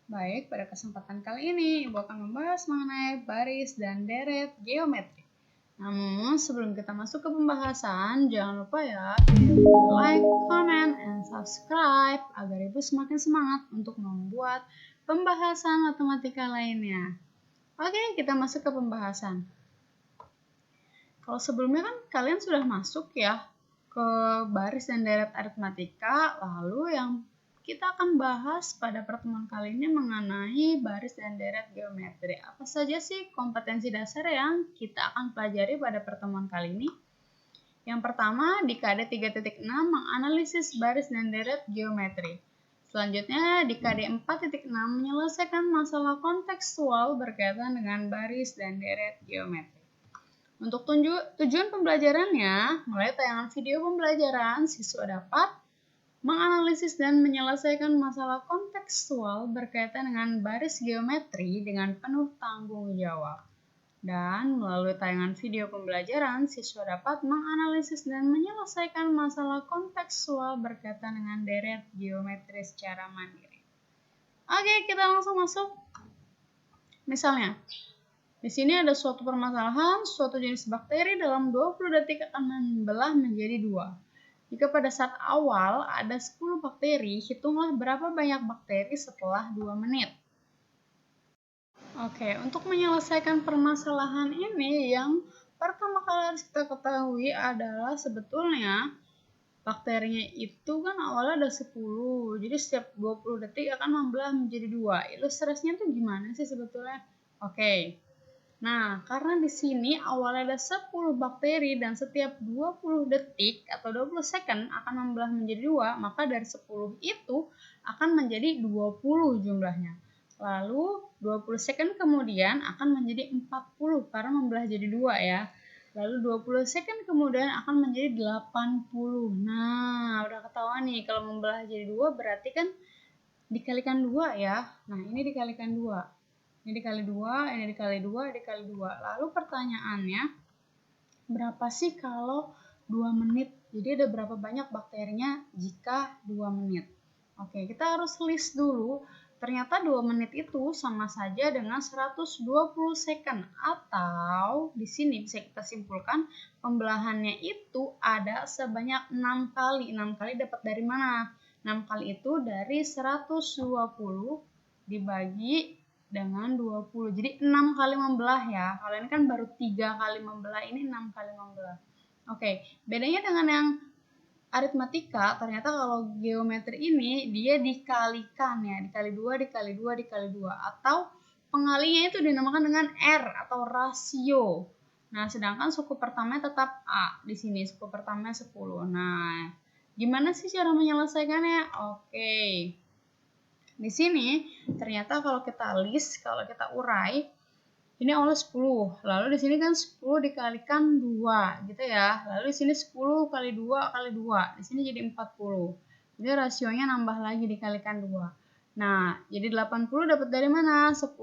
Baik, pada kesempatan kali ini Ibu akan membahas mengenai baris dan deret geometri. Namun, sebelum kita masuk ke pembahasan, jangan lupa ya, like, comment, and subscribe agar Ibu semakin semangat untuk membuat pembahasan matematika lainnya. Oke, kita masuk ke pembahasan. Kalau sebelumnya kan kalian sudah masuk ya ke baris dan deret aritmatika, lalu yang kita akan bahas pada pertemuan kali ini mengenai baris dan deret geometri. Apa saja sih kompetensi dasar yang kita akan pelajari pada pertemuan kali ini? Yang pertama, di KD 3.6 menganalisis baris dan deret geometri. Selanjutnya, di KD 4.6 menyelesaikan masalah kontekstual berkaitan dengan baris dan deret geometri. Untuk tujuan pembelajarannya, mulai tayangan video pembelajaran, siswa dapat menganalisis dan menyelesaikan masalah kontekstual berkaitan dengan baris geometri dengan penuh tanggung jawab. Dan melalui tayangan video pembelajaran, siswa dapat menganalisis dan menyelesaikan masalah kontekstual berkaitan dengan deret geometri secara mandiri. Oke, kita langsung masuk. Misalnya, di sini ada suatu permasalahan, suatu jenis bakteri dalam 20 detik akan membelah menjadi 2. Jika pada saat awal ada 10 bakteri, hitunglah berapa banyak bakteri setelah 2 menit. Oke, untuk menyelesaikan permasalahan ini, yang pertama kali harus kita ketahui adalah sebetulnya bakterinya itu kan awalnya ada 10, jadi setiap 20 detik akan membelah menjadi 2. Ilustrasinya tuh gimana sih sebetulnya? Oke. Nah, karena di sini awalnya ada 10 bakteri dan setiap 20 detik atau 20 second akan membelah menjadi 2, maka dari 10 itu akan menjadi 20 jumlahnya. Lalu 20 second kemudian akan menjadi 40 karena membelah jadi 2 ya. Lalu 20 second kemudian akan menjadi 80. Nah, udah ketahuan nih kalau membelah jadi 2 berarti kan dikalikan 2 ya. Nah, ini dikalikan 2. Ini dikali 2, ini dikali 2, dikali 2. Lalu pertanyaannya, berapa sih kalau 2 menit? Jadi ada berapa banyak bakterinya jika 2 menit? Oke, kita harus list dulu. Ternyata 2 menit itu sama saja dengan 120 second. Atau di sini bisa kita simpulkan pembelahannya itu ada sebanyak 6 kali. 6 kali dapat dari mana? 6 kali itu dari 120 dibagi dengan 20. Jadi 6 kali membelah ya. Kalau ini kan baru 3 kali membelah, ini 6 kali membelah. Oke, bedanya dengan yang aritmatika, ternyata kalau geometri ini dia dikalikan ya. Dikali 2, dikali 2, dikali 2. Atau pengalinya itu dinamakan dengan R atau rasio. Nah, sedangkan suku pertamanya tetap A. Di sini suku pertamanya 10. Nah, gimana sih cara menyelesaikannya? Oke. Di sini ternyata kalau kita list, kalau kita urai, ini awalnya 10. Lalu di sini kan 10 dikalikan 2 gitu ya. Lalu di sini 10 kali 2 kali 2. Di sini jadi 40. Jadi rasionya nambah lagi dikalikan 2. Nah, jadi 80 dapat dari mana? 10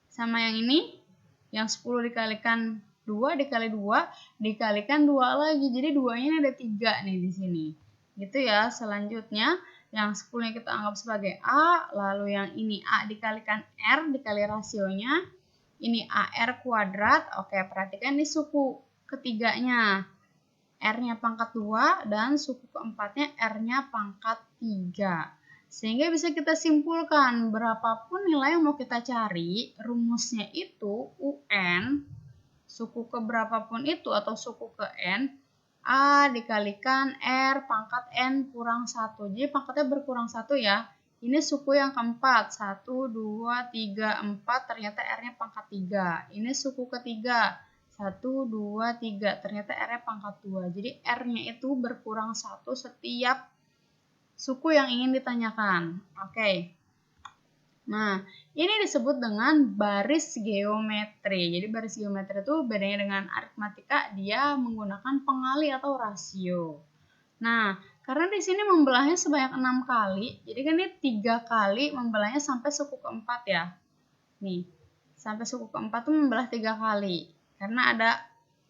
sama yang ini. Yang 10 dikalikan 2 dikali 2 dikalikan 2 lagi. Jadi 2-nya ini ada 3 nih di sini. Gitu ya. Selanjutnya yang 10-nya kita anggap sebagai A, lalu yang ini A dikalikan R dikali rasionya, ini AR kuadrat. Oke, perhatikan ini suku ketiganya, R-nya pangkat 2 dan suku keempatnya R-nya pangkat 3. Sehingga bisa kita simpulkan berapapun nilai yang mau kita cari, rumusnya itu UN, suku ke berapapun itu atau suku ke N, A dikalikan R pangkat N kurang 1. Jadi pangkatnya berkurang 1 ya. Ini suku yang keempat. 1, 2, 3, 4. Ternyata R-nya pangkat 3. Ini suku ketiga. 1, 2, 3. Ternyata R-nya pangkat 2. Jadi R-nya itu berkurang 1 setiap suku yang ingin ditanyakan. Oke. Nah, ini disebut dengan baris geometri. Jadi baris geometri itu bedanya dengan aritmatika, dia menggunakan pengali atau rasio. Nah, karena di sini membelahnya sebanyak 6 kali, jadi kan ini 3 kali membelahnya sampai suku keempat ya. Nih, sampai suku keempat itu membelah 3 kali. Karena ada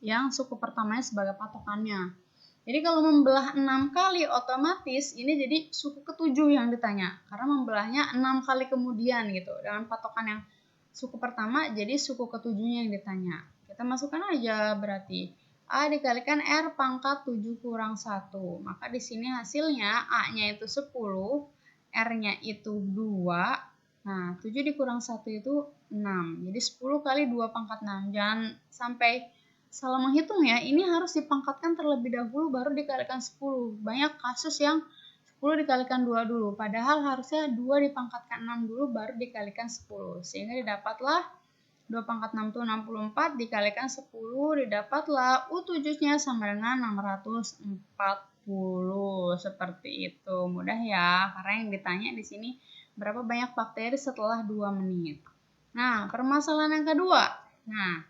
yang suku pertamanya sebagai patokannya. Jadi kalau membelah 6 kali otomatis ini jadi suku ke-7 yang ditanya. Karena membelahnya 6 kali kemudian gitu. Dengan patokan yang suku pertama jadi suku ke-7-nya yang ditanya. Kita masukkan aja berarti A dikalikan R pangkat 7 kurang 1. Maka di sini hasilnya A-nya itu 10, R-nya itu 2. Nah, 7 dikurang 1 itu 6. Jadi 10 kali 2 pangkat 6. Jangan sampai salah menghitung ya. Ini harus dipangkatkan terlebih dahulu baru dikalikan 10. Banyak kasus yang 10 dikalikan 2 dulu. Padahal harusnya 2 dipangkatkan 6 dulu baru dikalikan 10. Sehingga didapatlah 2 pangkat 6 itu 64 dikalikan 10 didapatlah U7-nya sama dengan 640. Seperti itu. Mudah ya, karena yang ditanya di sini berapa banyak bakteri setelah 2 menit. Nah, permasalahan yang kedua. Nah,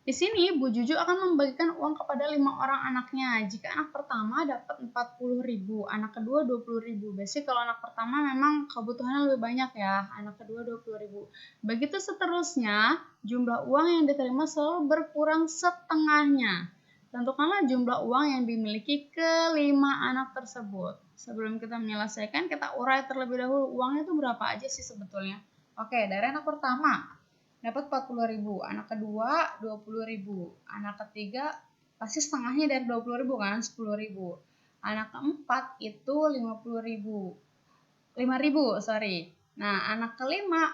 di sini Bu Juju akan membagikan uang kepada 5 orang anaknya. Jika anak pertama dapat 40.000, anak kedua 20.000. Biasanya kalau anak pertama memang kebutuhannya lebih banyak ya, anak kedua 20.000. Begitu seterusnya, jumlah uang yang diterima selalu berkurang setengahnya. Tentukanlah jumlah uang yang dimiliki kelima anak tersebut. Sebelum kita menyelesaikan, kita urai terlebih dahulu uangnya itu berapa aja sih sebetulnya. Oke, dari anak pertama dapat 40.000, anak kedua 20.000, anak ketiga pasti setengahnya dari 20.000 kan, 10.000. Anak keempat itu 5.000, sorry. Nah, anak kelima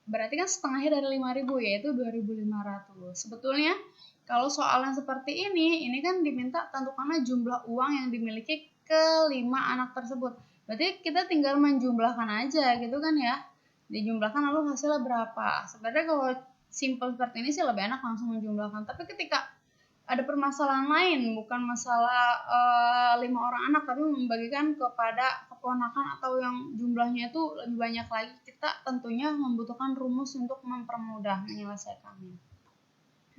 berarti kan setengahnya dari 5.000 yaitu 2.500. Sebetulnya kalau soal yang seperti ini kan diminta tentukanlah jumlah uang yang dimiliki kelima anak tersebut. Berarti kita tinggal menjumlahkan aja gitu kan ya. Dijumlahkan lalu hasilnya berapa. Sebenarnya kalau simple seperti ini sih lebih enak langsung menjumlahkan. Tapi ketika ada permasalahan lain, bukan masalah 5 orang anak, tapi membagikan kepada keponakan atau yang jumlahnya itu lebih banyak lagi, kita tentunya membutuhkan rumus untuk mempermudah menyelesaikannya.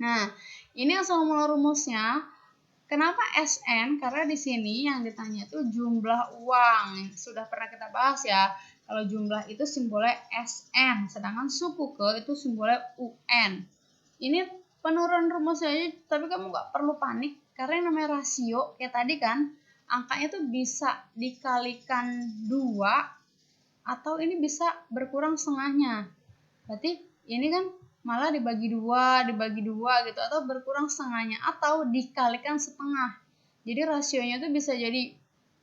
Nah, ini asal mula rumusnya. Kenapa SN? Karena di sini yang ditanya itu jumlah uang. Sudah pernah kita bahas ya. Kalau jumlah itu simbolnya SN, sedangkan suku ke itu simbolnya UN. Ini penurunan rumusnya aja, tapi kamu nggak perlu panik karena yang namanya rasio kayak tadi kan, angkanya tuh bisa dikalikan 2 atau ini bisa berkurang setengahnya. Berarti ini kan malah dibagi dua gitu, atau berkurang setengahnya, atau dikalikan setengah. Jadi rasionya tuh bisa jadi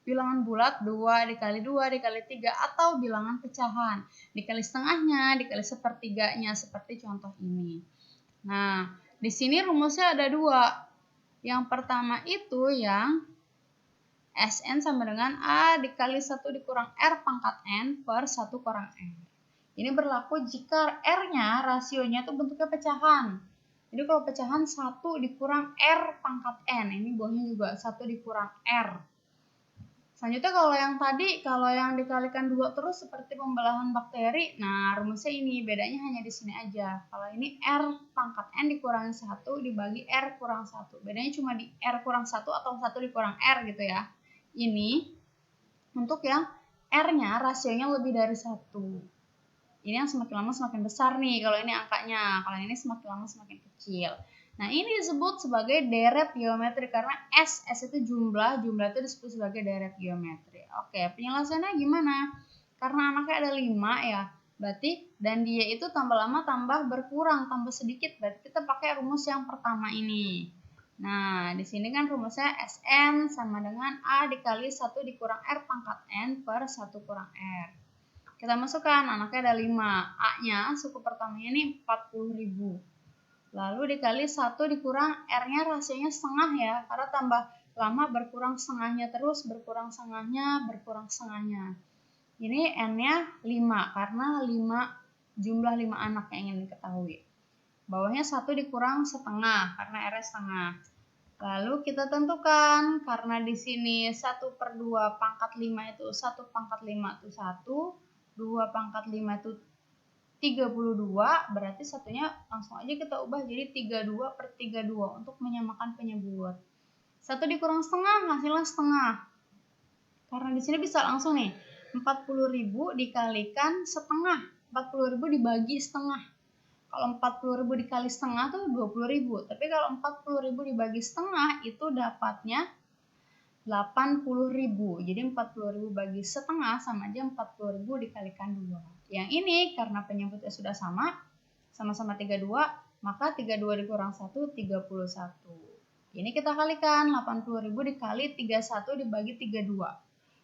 bilangan bulat 2 dikali 2 dikali 3, atau bilangan pecahan dikali setengahnya dikali sepertiganya seperti contoh ini. Nah, di sini rumusnya ada 2. Yang pertama itu yang SN sama dengan A dikali 1 dikurang R pangkat N per 1 kurang N. Ini berlaku jika R-nya rasionya itu bentuknya pecahan. Jadi kalau pecahan 1 dikurang R pangkat N. Ini bawahnya juga 1 dikurang R. Selanjutnya kalau yang dikalikan 2 terus seperti pembelahan bakteri, nah rumusnya ini, bedanya hanya di sini aja. Kalau ini R pangkat N dikurangi 1 dibagi R kurang 1. Bedanya cuma di R kurang 1 atau 1 dikurang R gitu ya. Ini untuk yang R-nya rasionya lebih dari 1. Ini yang semakin lama semakin besar nih kalau ini angkanya. Kalau ini semakin lama semakin kecil. Nah, ini disebut sebagai deret geometri karena S itu jumlah itu disebut sebagai deret geometri. Oke, penjelasannya gimana? Karena anaknya ada 5 ya, berarti dan dia itu tambah lama tambah berkurang, tambah sedikit. Berarti kita pakai rumus yang pertama ini. Nah, di sini kan rumusnya SN sama dengan A dikali 1 dikurang R pangkat N per 1 kurang R. Kita masukkan, anaknya ada 5. A-nya, suku pertamanya ini 40.000. Lalu dikali 1 dikurang R-nya rasionya setengah ya. Karena tambah lama berkurang setengahnya terus, berkurang setengahnya. Ini N-nya 5, karena jumlah 5 anak yang ingin diketahui. Bawahnya 1 dikurang setengah, karena R-nya setengah. Lalu kita tentukan, karena di sini 1/2 pangkat 5 itu 1 pangkat 5 itu 1. 2 pangkat 5 itu 32, berarti satunya langsung aja kita ubah jadi 32/32 untuk menyamakan penyebut. 1 dikurang setengah hasilnya setengah. Karena di sini bisa langsung nih, 40.000 dikalikan setengah, 40.000 dibagi setengah. Kalau 40.000 dikali setengah tuh 20.000, tapi kalau 40.000 dibagi setengah itu dapatnya 80.000. Jadi 40.000 bagi setengah sama aja 40.000 dikalikan 2. Yang ini karena penyebutnya sudah sama-sama 32, maka 32 dikurang 1, 31. Ini kita kalikan, 80.000 dikali 31 dibagi 32.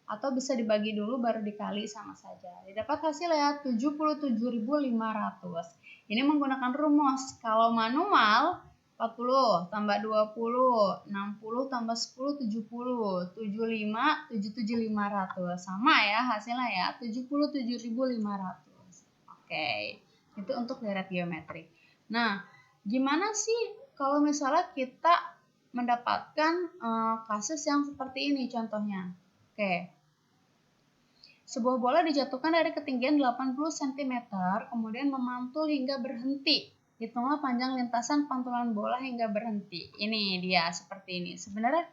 Atau bisa dibagi dulu baru dikali sama saja. Didapat hasil ya 77.500. Ini menggunakan rumus. Kalau manual 40 tambah 20, 60 tambah 10, 70, 75, 77.500. Sama ya hasilnya ya, 77.500. Oke, itu untuk deret geometrik. Nah, gimana sih kalau misalnya kita mendapatkan kasus yang seperti ini contohnya? Oke. Sebuah bola dijatuhkan dari ketinggian 80 cm, kemudian memantul hingga berhenti. Hitunglah panjang lintasan pantulan bola hingga berhenti. Ini dia seperti ini. Sebenarnya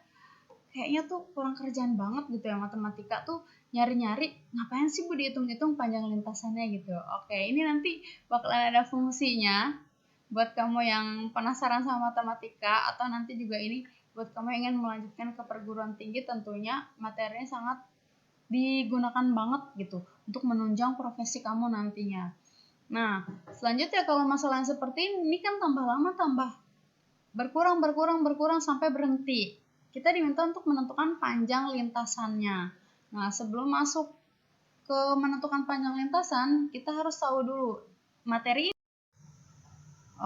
kayaknya tuh kurang kerjaan banget gitu ya, matematika tuh nyari-nyari ngapain sih Bu dihitung-hitung panjang lintasannya gitu. Oke, ini nanti bakalan ada fungsinya buat kamu yang penasaran sama matematika, atau nanti juga ini buat kamu yang ingin melanjutkan ke perguruan tinggi, tentunya materinya sangat digunakan banget gitu untuk menunjang profesi kamu nantinya. Nah, selanjutnya kalau masalah yang seperti ini kan tambah lama tambah berkurang sampai berhenti. Kita diminta untuk menentukan panjang lintasannya. Nah, sebelum masuk ke menentukan panjang lintasan, kita harus tahu dulu materi ini.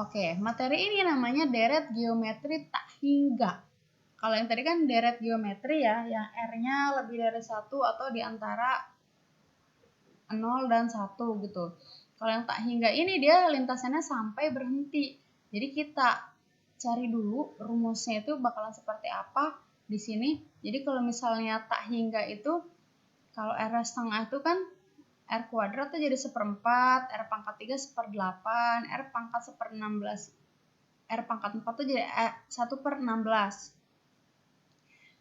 Oke, materi ini namanya deret geometri tak hingga. Kalau yang tadi kan deret geometri ya, yang R-nya lebih dari 1 atau di antara 0 dan 1 gitu. Kalau yang tak hingga ini dia lintasannya sampai berhenti. Jadi kita cari dulu rumusnya itu bakalan seperti apa di sini. Jadi kalau misalnya tak hingga itu, kalau R setengah itu kan R kuadrat tuh jadi 1/4, R pangkat 3 1/8, R pangkat 1/16, R pangkat 4 tuh jadi 1/16.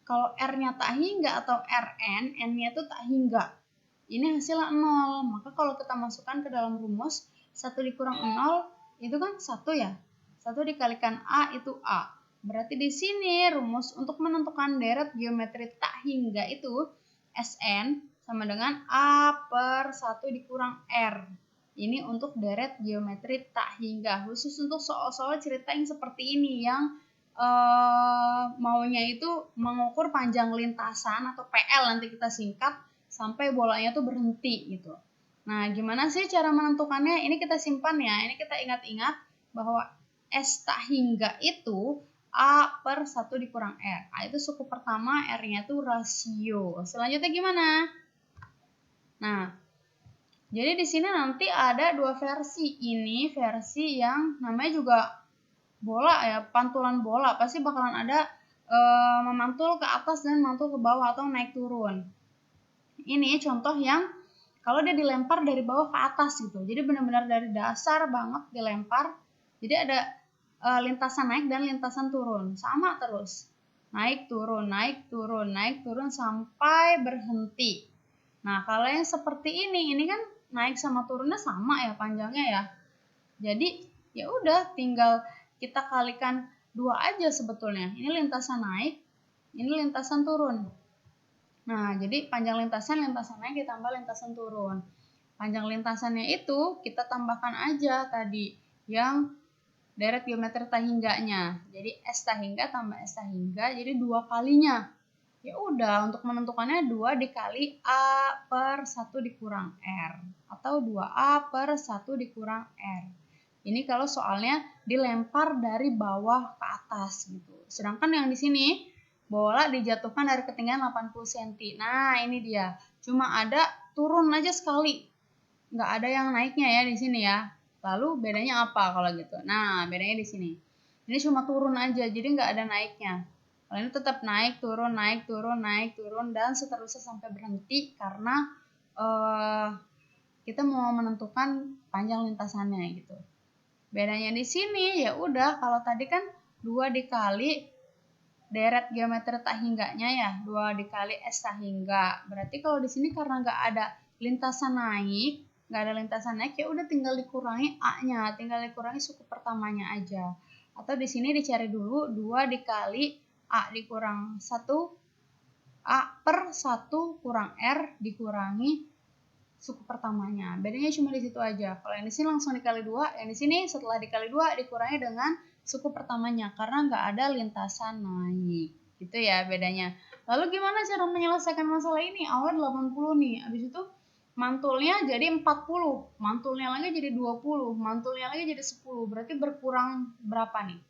Kalau R-nya tak hingga atau Rn, N-nya itu tak hingga. Ini hasilnya 0. Maka kalau kita masukkan ke dalam rumus, 1 dikurang 0 itu kan 1 ya. 1 dikalikan A itu A. Berarti di sini rumus untuk menentukan deret geometri tak hingga itu Sn sama dengan A/1 dikurang R. Ini untuk deret geometri tak hingga. Khusus untuk soal-soal cerita yang seperti ini yang maunya itu mengukur panjang lintasan atau PL nanti kita singkat sampai bolanya tuh berhenti gitu. Nah, gimana sih cara menentukannya? Ini kita simpan ya. Ini kita ingat-ingat bahwa S tak hingga itu A/1 dikurang R. A itu suku pertama, R-nya tuh rasio. Selanjutnya gimana? Nah, jadi di sini nanti ada dua versi. Ini versi yang namanya juga bola ya, pantulan bola pasti bakalan ada memantul ke atas dan mantul ke bawah atau naik turun. Ini contoh yang kalau dia dilempar dari bawah ke atas gitu, jadi benar-benar dari dasar banget dilempar. Jadi ada lintasan naik dan lintasan turun, sama terus naik turun naik turun naik turun sampai berhenti. Nah, kalau yang seperti ini kan naik sama turunnya sama ya panjangnya ya. Jadi ya udah tinggal kita kalikan 2 aja sebetulnya. Ini lintasan naik, ini lintasan turun. Nah, jadi panjang lintasan naik ditambah lintasan turun. Panjang lintasannya itu kita tambahkan aja tadi yang deret geometri tak hingganya. Jadi S tak hingga tambah S tak hingga, jadi 2 kalinya. Ya udah, untuk menentukannya 2 dikali A/1 dikurang R. Atau 2A/1 dikurang R. Ini kalau soalnya dilempar dari bawah ke atas gitu. Sedangkan yang di sini bola dijatuhkan dari ketinggian 80 cm. Nah, ini dia. Cuma ada turun aja sekali. Nggak ada yang naiknya ya di sini ya. Lalu bedanya apa kalau gitu? Nah, bedanya di sini. Ini cuma turun aja, jadi nggak ada naiknya. Kalau ini tetap naik, turun, naik, turun, naik, turun, dan seterusnya sampai berhenti karena kita mau menentukan panjang lintasannya gitu. Bedanya di sini ya udah, kalau tadi kan 2 dikali deret geometri tak hingganya ya, 2 dikali S tak hingga. Berarti kalau di sini karena nggak ada lintasan naik, ya udah tinggal dikurangi A-nya, tinggal dikurangi suku pertamanya aja. Atau di sini dicari dulu 2 dikali A dikurang 1 A per 1 kurang R dikurangi suku pertamanya. Bedanya cuma di situ aja. Kalau yang di sini langsung dikali 2, yang di sini setelah dikali 2 dikurangi dengan suku pertamanya karena nggak ada lintasan naik. Gitu ya bedanya. Lalu gimana cara menyelesaikan masalah ini? Awalnya 80 nih, habis itu mantulnya jadi 40, mantulnya lagi jadi 20, mantulnya lagi jadi 10. Berarti berkurang berapa nih?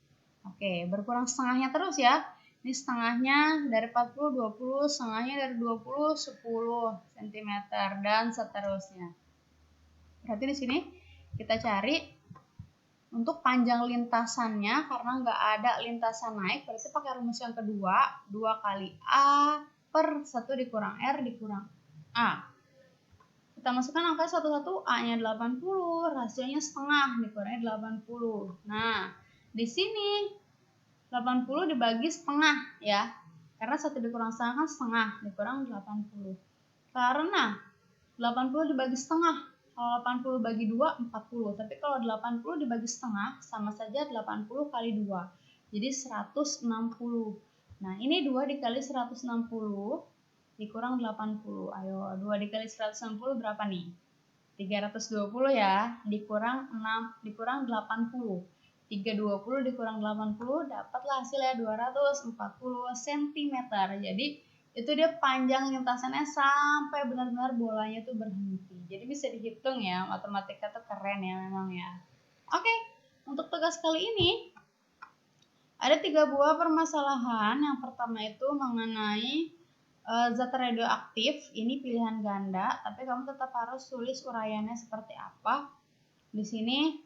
Oke, berkurang setengahnya terus ya. Ini setengahnya dari 40, 20, setengahnya dari 20, 10 cm, dan seterusnya. Berarti di sini kita cari untuk panjang lintasannya, karena nggak ada lintasan naik, berarti pakai rumus yang kedua, 2 kali A per 1 dikurang R dikurang A. Kita masukkan angka satu-satu, A-nya 80, rasionya setengah, dikurangi 80. Nah, di sini 80 dibagi setengah ya. Karena 1 dikurang setengah kan setengah, dikurang 80. Karena 80 dibagi setengah, kalau 80 bagi 2, 40. Tapi kalau 80 dibagi setengah, sama saja 80 kali 2. Jadi 160. Nah, ini 2 dikali 160, dikurang 80. Ayo, 2 dikali 160 berapa nih? 320 ya, dikurang 80. 320 dikurang 80, dapatlah hasilnya 240 cm. Jadi itu dia panjang lintasannya sampai benar-benar bolanya tuh berhenti. Jadi bisa dihitung ya, matematika tuh keren ya memang ya. Oke, untuk tugas kali ini ada 3 buah permasalahan. Yang pertama itu mengenai zat radioaktif. Ini pilihan ganda, tapi kamu tetap harus tulis uraiannya seperti apa. Di sini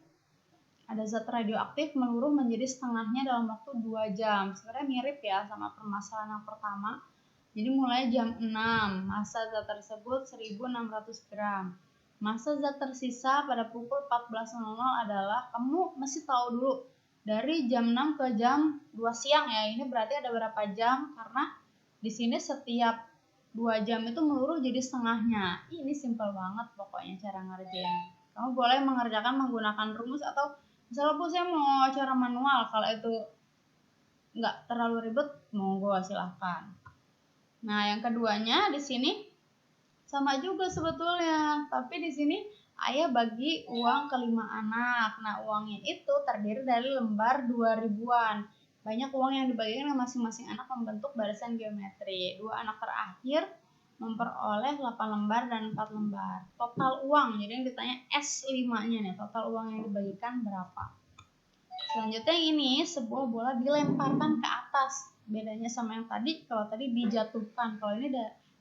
ada zat radioaktif meluruh menjadi setengahnya dalam waktu 2 jam. Sebenarnya mirip ya sama permasalahan yang pertama. Jadi mulai jam 6, massa zat tersebut 1600 gram. Massa zat tersisa pada pukul 14.00 adalah, kamu mesti tahu dulu dari jam 6 ke jam 2 siang ya. Ini berarti ada berapa jam, karena di sini setiap 2 jam itu meluruh jadi setengahnya. Ini simpel banget pokoknya cara ngerjain. Kamu boleh mengerjakan menggunakan rumus atau misalnya saya mau cara manual, kalau itu nggak terlalu ribet, monggo silahkan. Nah, yang keduanya di sini sama juga sebetulnya, tapi di sini ayah bagi uang ke 5 anak. Nah, uangnya itu terdiri dari lembar 2000-an. Banyak uang yang dibagikan ke masing-masing anak membentuk barisan geometri. 2 anak terakhir memperoleh 8 lembar dan 4 lembar. Total uang, jadi yang ditanya S5-nya nih, total uang yang dibagikan berapa. Selanjutnya ini sebuah bola dilemparkan ke atas. Bedanya sama yang tadi, kalau tadi dijatuhkan, kalau ini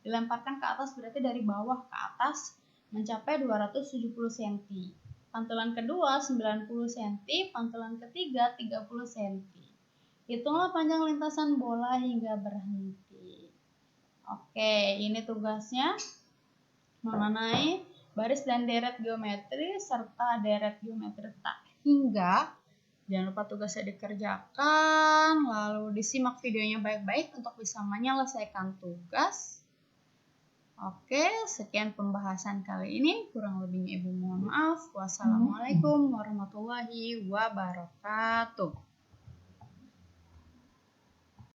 dilemparkan ke atas berarti dari bawah ke atas mencapai 270 cm. Pantulan kedua 90 cm, pantulan ketiga 30 cm. Hitunglah panjang lintasan bola hingga berhenti. Oke, ini tugasnya mengenai baris dan deret geometri serta deret geometri tak hingga. Jangan lupa tugasnya dikerjakan, lalu disimak videonya baik-baik untuk bisa menyelesaikan tugas. Oke, sekian pembahasan kali ini. Kurang lebihnya Ibu mohon maaf. Wassalamualaikum warahmatullahi wabarakatuh.